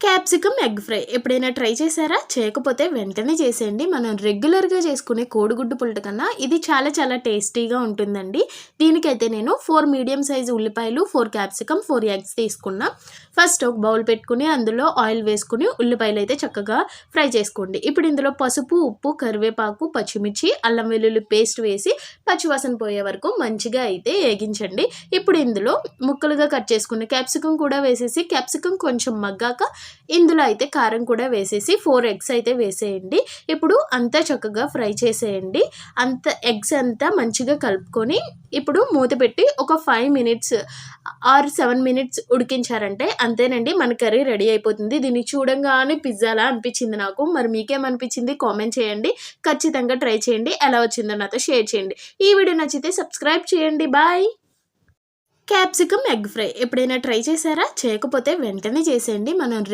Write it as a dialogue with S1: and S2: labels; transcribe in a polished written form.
S1: Capsicum egg fry ఎప్పుడైనా try చేశారా? చేయకపోతే వెంటనే చేసేయండి. మనం రెగ్యులర్‌గా చేసుకునే కోడిగుడ్డు పుల్ట కన్నా ఇది చాలా చాలా టేస్టీగా ఉంటుందండి. దీనికైతే నేను 4 మీడియం సైజ్ ఉల్లిపాయలు, 4 క్యాప్సికమ్, 4 ఎగ్స్ తీసుకున్నా. ఫస్ట్ ఒక బౌల్ పెట్టుకొని అందులో ఆయిల్ వేసుకొని ఉల్లిపాయలైతే చక్కగా ఫ్రై చేసుకోండి. ఇప్పుడు ఇందులో పసుపు, ఉప్పు, కరివేపాకు, పచ్చిమిర్చి, అల్లం వెల్లుల్లి పేస్ట్ వేసి పచ్చివాసన పోయే వరకు మంచిగా అయితే ఏగించండి. ఇప్పుడు ఇందులో ముక్కలుగా కట్ చేసుకున్న క్యాప్సికమ్ కూడా వేసేసి క్యాప్సికమ్ కొంచెం మగ్గాక ఇందులో అయితే కారం కూడా వేసేసి 4 ఎగ్స్ అయితే వేసేయండి. ఇప్పుడు అంతా చక్కగా ఫ్రై చేసేయండి. ఎగ్స్ అంతా మంచిగా కలుపుకొని ఇప్పుడు మూత పెట్టి ఒక 5 మినిట్స్ ఆర్ 7 మినిట్స్ ఉడికించారంటే అంతేనండి, మన కర్రీ రెడీ అయిపోతుంది. దీన్ని చూడంగానే పిజ్జాలా అనిపించింది నాకు. మరి మీకేమనిపించింది కామెంట్ చేయండి. ఖచ్చితంగా ట్రై చేయండి. ఎలా వచ్చిందో నాతో షేర్ చేయండి. ఈ వీడియో నచ్చితే సబ్స్క్రైబ్ చేయండి. బాయ్. క్యాప్సికమ్ ఎగ్ ఫ్రై ఎప్పుడైనా ట్రై చేశారా? చేయకపోతే వెంటనే చేసేయండి. మనం